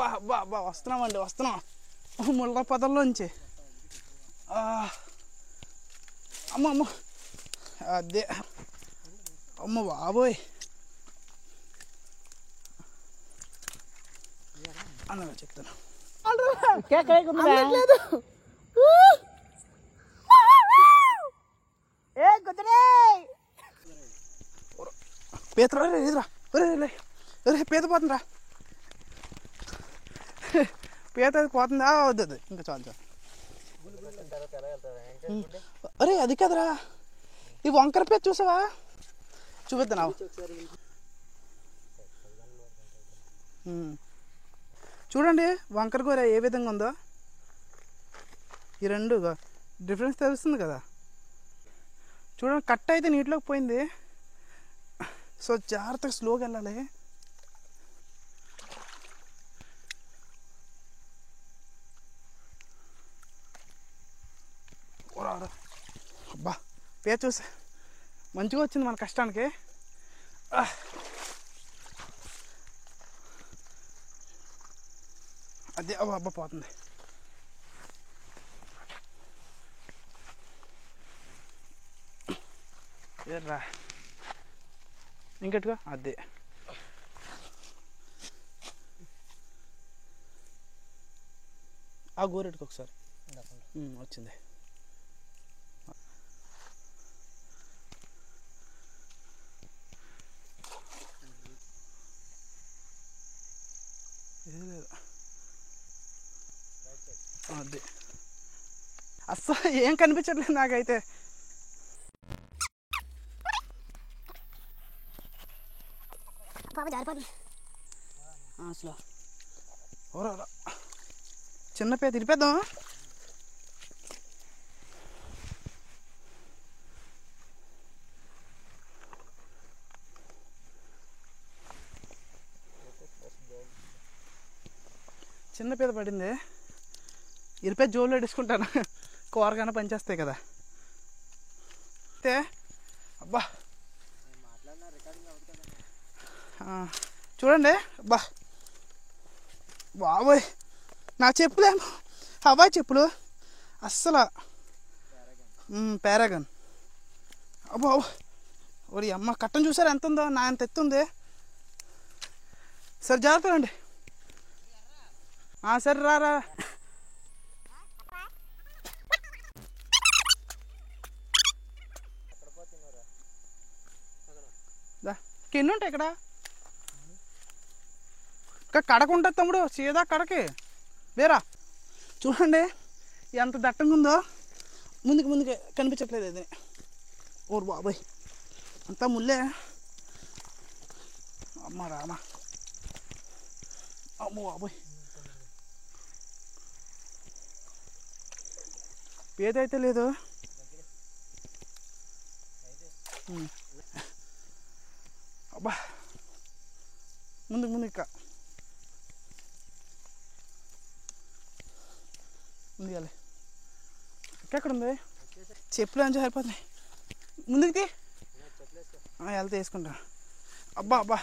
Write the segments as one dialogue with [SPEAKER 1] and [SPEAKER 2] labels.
[SPEAKER 1] అబ్బా అబ్బా అబ్బా వస్తున్నామండి, వస్తున్నాం ముళ్ళ పొదల్లోంచి. అమ్మ అమ్మ అదే అమ్మ బాబోయ్ అన్నగా చెప్తాను. పీతరా లేదురా, పీత పోతుందిరా, పీత పోతుందా వద్దు ఇంకా చాలు చాలు. అరే అది కదరా, ఈ వంకర పీత చూసావా? చూపిద్దావు చూడండి, వంకర కూర ఏ విధంగా ఉందో. ఈ రెండు డిఫరెన్స్ తెలుస్తుంది కదా. చూడండి, కట్ అయితే నీటిలోకి పోయింది. సో జాగ్రత్తగా స్లోగా వెళ్ళాలి. అబ్బా పే చూసి మంచిగా వచ్చింది మన కష్టానికి. అదే అబ్బా అబ్బా పోతుంది. ఏర్రా ఇంకట్టుగా అదే ఆ గోరెట్టుకు ఒకసారి వచ్చింది. అదే అస్సలు ఏం కనిపించట్లేదు నాకైతే. అసలు ఓరా చిన్న పేద తిరిపేద్దాం. చిన్న పీత పడింది, ఇరిపే జోలు ఎడుచుకుంటాను, కూరగానే పనిచేస్తాయి కదా. అయితే అబ్బా చూడండి, అబ్బా బాబోయ్ నా చెప్పులేమో హవాయి చెప్పులు అస్సలు పారాగన్. అబ్బా ఒరి అమ్మ కట్టం చూసారు ఎంత ఉందో, నా ఎంత ఎత్తుంది. సరే జాగ్రత్త అండి. సరే రా ఎన్ని ఉంటాయి ఇక్కడ? కడకుంటుంది తమ్ముడు, సీదా కడకి వేరా. చూడండి ఎంత దట్టంగా ఉందో, ముందుకు కనిపించట్లేదు అది. ఓరు బాబాయ్ అంతా ముల్లే. అమ్మ రామా, అమ్మ బాబాయ్ పేదైతే లేదు. అబ్బా ముందుకు ఇక్క ముందుకెళ్ళి. ఎక్కడ ఉంది చెప్పులు అని సరిపోతున్నాయి. ముందుకి వెళ్తే వేసుకుంటా. అబ్బా అబ్బా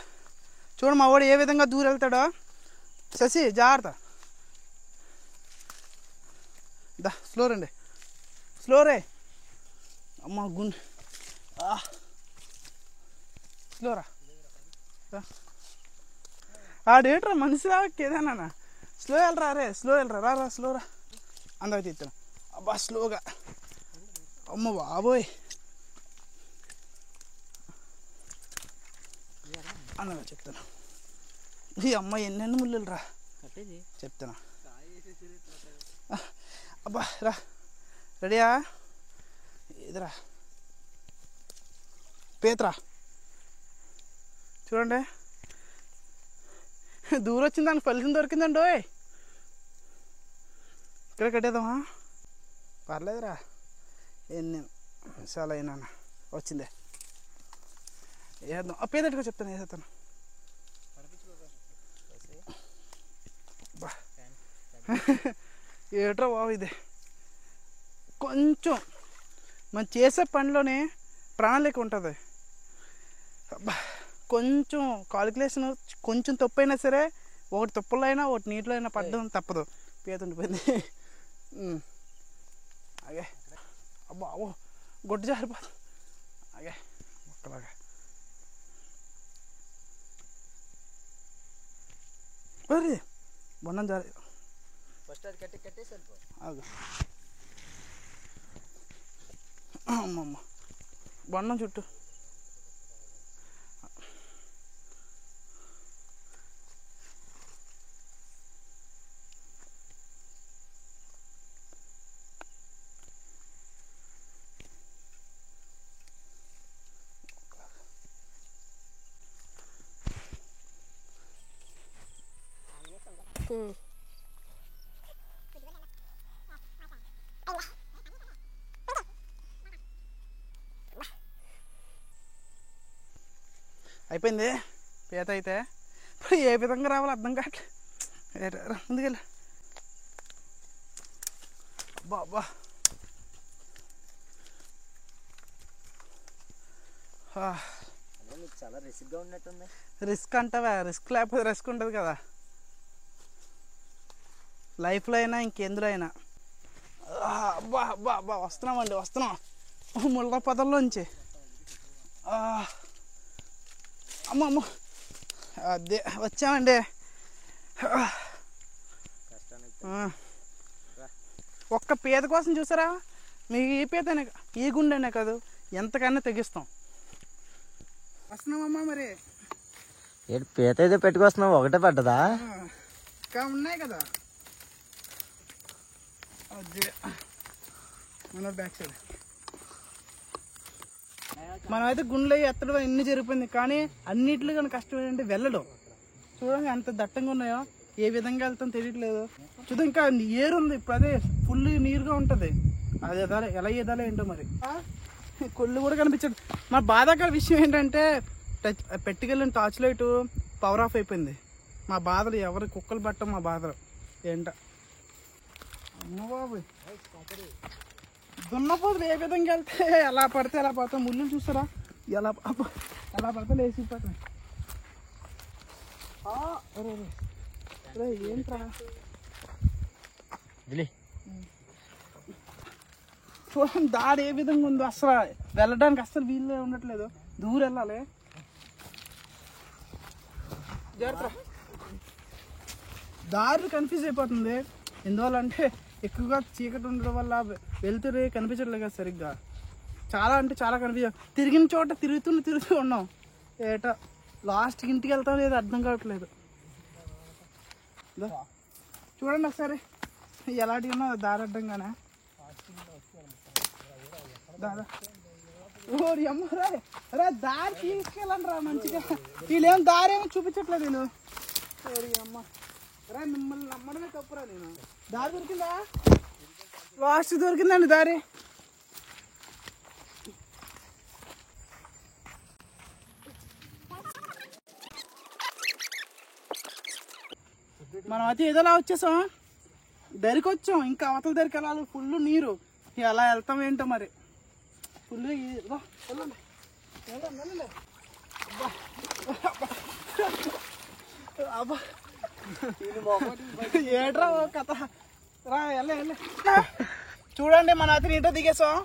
[SPEAKER 1] చూడు మా వాడు ఏ విధంగా దూరం వెళ్తాడో. శశి జాగ్రత్త, దా స్లో రండి, స్లో రే. అమ్మ గుండె స్లోరా. ఆడేట్రా మనిషిరా ఏదైనా స్లో వెళ్ళరా, రే స్లో వెళ్ళరా, రా స్లోరా. అందరికి తీస్తాను. అబ్బా స్లోగా. అమ్మ బాబోయ్ అన్నగా చెప్తాను. ఈ అమ్మ ఎన్నెన్ని ముళ్ళు రా చెప్తాను. అబ్బా రా రెడీయా? ఇదిరా పేతరా చూడండి, దూరం వచ్చింది, దానికి ఫలితం దొరికిందండి. ఇక్కడ కట్టేద్దామా? పర్లేదురా, ఎన్ని చాలా అయినా వచ్చిందే వేద్దాం. పేదట్టుగా చెప్తాను, వేసేస్తాను. ఏట్రా బాబు ఇది కొంచెం మనం చేసే పనిలోనే ప్రణాళిక ఉంటుంది. కొంచెం కాలిక్యులేషన్ కొంచెం తప్పైనా సరే ఒకటి తుప్పల్లో అయినా ఒకటి నీటిలో అయినా పడ్డం తప్పదు. పీత ఉండిపోయింది. అగే అబ్బా ఓ గొడ్డు జారిపోతుంది. అగే ఒక్కలాగా బొండం జారి అమ్మమ్మ బొండం చుట్టూ అయిపోయింది పీత అయితే. ఇప్పుడు ఏ విధంగా రావాలో అర్థం కావట్లేదు. ముందుకెళ్ళి అబ్బా అబ్బా
[SPEAKER 2] చాలా రిస్క్గా ఉన్నట్టుంది.
[SPEAKER 1] రిస్క్ అంటావా? రిస్క్ లేకపోతే రిస్క్ ఉంటుంది కదా లైఫ్లో అయినా ఇంకెందులో అయినా. అబ్బా అబ్బా అబ్బా వస్తున్నామండి వస్తున్నాం ముళ్ళ పొదల్లోంచి. అమ్మ అమ్మ అదే వచ్చామండి. ఒక్క పీత కోసం చూసారా? మీకు ఈ పీతనే ఈ గుండెనే కాదు ఎంతకన్నా తెగిస్తాం. వస్తున్నామమ్మా మరి
[SPEAKER 2] పీత అయితే పెట్టుకొస్తున్నావు ఒకటే పడ్డదా?
[SPEAKER 1] ఇంకా ఉన్నాయి కదా అదే మన బ్యాక్ సైడ్. మనమైతే గుండెలు ఎత్తడం ఎన్ని జరిగిపోయింది కానీ అన్నింటిలో కానీ కష్టం ఏంటంటే వెళ్ళడం. చూడండి ఎంత దట్టంగా ఉన్నాయో, ఏ విధంగా వెళ్తాం తెలియట్లేదు. చూద్దాం ఇంకా ఏరు ఉంది ఇప్పుడు, అదే ఫుల్ నీరుగా ఉంటుంది. అది ఎదాలే ఎలా ఎదాలే ఏంటో మరి. కొళ్ళు కూడా కనిపించదు. మన బాధాకర విషయం ఏంటంటే పెట్టుకెళ్ళిన టార్చ్ లైట్ పవర్ ఆఫ్ అయిపోయింది. మా బాధలు ఎవరి కుక్కలు పట్టం మా బాధలు ఏంట. అమ్మ బాబు దున్నపోతులు ఏ విధంగా వెళ్తే ఎలా పడితే ఎలా పడతాం. ముళ్ళు చూస్తారా ఎలా ఎలా పడితే లేచిపోతాం. ఏంట్రా చూడండి దాడి ఏ విధంగా ఉందో. అసలు వెళ్ళడానికి అసలు వీలు ఉండట్లేదు. దూరం వెళ్ళాలి. జాగ్రత్త. దారి కన్ఫ్యూజ్ అయిపోతుంది. ఎందువల్ల అంటే ఎక్కువగా చీకటి ఉండడం వల్ల వెళ్తురే కనిపించట్లేదు కదా సరిగ్గా. చాలా అంటే చాలా కన్ఫ్యూజ్. తిరిగిన చోట తిరుగుతూ ఉన్నాం. ఏటా లాస్ట్కి ఇంటికి వెళ్తాం లేదు అర్థం కావట్లేదు. చూడండి ఒకసారి ఎలాంటివి ఉన్నా దారి అడ్డంగానే. దాదా ఓరి అమ్మ రా దారి తీసుకెళ్ళండి రా మంచిగా. వీళ్ళేం దారి ఏమో చూపించట్లేదు. నేను ఓరి అమ్మ రా మిమ్మల్ని నమ్మడమే తప్పురా. నేను దారి దొరికిందా? లాస్ట్ దొరికిందండి దారి. మనం అయితే ఏదోలా వచ్చేసాం, దరికి వచ్చాం. ఇంకా అవతల దరికి వెళ్ళాలి. ఫుల్ నీరు. ఎలా వెళ్తాం ఏంటో మరి. ఫుల్ అబ్బా ఏడ్రా కథ రా వెళ్ళ. చూడండి మన అయితే ఇంట్లో దిగేసాం.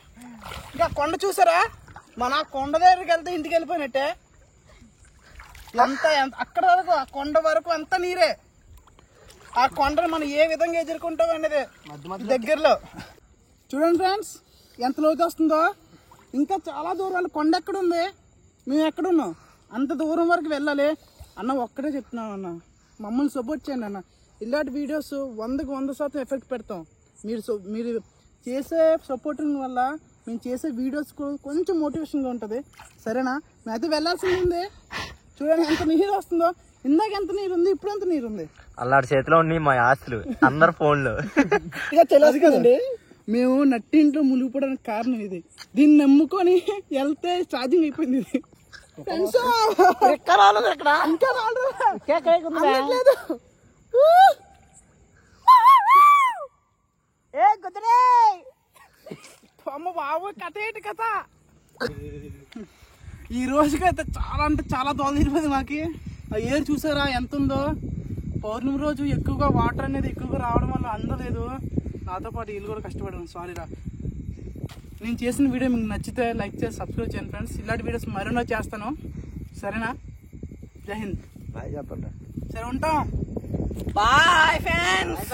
[SPEAKER 1] ఇంకా కొండ చూసారా? మన కొండ దగ్గరికి వెళ్తే ఇంటికి వెళ్ళిపోయినట్టే. ఎంత అక్కడ వరకు ఆ కొండ వరకు అంతా నీరే. ఆ కొండను మనం ఏ విధంగా ఎదుర్కొంటాం అనేది దగ్గరలో చూడండి ఫ్రెండ్స్ ఎంత లోతు వస్తుందో. ఇంకా చాలా దూరం. కొండ ఎక్కడుంది, మేము ఎక్కడున్నాం, అంత దూరం వరకు వెళ్ళాలి. అన్న ఒక్కడే చెప్తున్నాను అన్న, మమ్మల్ని సపోర్ట్ చేయండి అన్న. ఇలాంటి వీడియోస్ 100కి 100% ఎఫెక్ట్ పెడతాం. మీరు చేసే సపోర్టింగ్ వల్ల మేము చేసే వీడియోస్ కొంచెం మోటివేషన్గా ఉంటుంది. సరేనా? మేమైతే వెళ్ళాల్సింది ఉంది. చూడండి ఎంత నీరు వస్తుందో. ఇందాక ఎంత నీరు ఉంది, ఇప్పుడు ఎంత నీరు ఉంది.
[SPEAKER 2] అల్లాడి చేతిలో ఉన్నాయి మా ఆస్తులు అందరు ఫోన్లు.
[SPEAKER 1] ఇక తెలుసు కదండి మేము నట్టింట్లో మునిగిపోవడానికి కారణం ఇది. దీన్ని నమ్ముకొని వెళ్తే ఛార్జింగ్ అయిపోయింది. ఇది అమ్మ బాబు కథ ఏంటి కథ. ఈ రోజుకైతే చాలా అంటే చాలా దోల తీరిపోయింది మాకి. ఆ ఏరు చూసారా ఎంత ఉందో. పౌర్ణమి రోజు ఎక్కువగా వాటర్ అనేది ఎక్కువగా రావడం వల్ల అందలేదు. నాతో పాటు వీళ్ళు కూడా కష్టపడాను. సారీరా. నేను చేసిన వీడియో మీకు నచ్చితే లైక్ చేసి సబ్స్క్రైబ్ చేయండి ఫ్రెండ్స్. ఇలాంటి వీడియోస్ మరెన్నో చేస్తాను. సరేనా? జై హింద్.
[SPEAKER 2] బాయ్ చెప్పండి.
[SPEAKER 1] సరే ఉంటాం. Bye friends.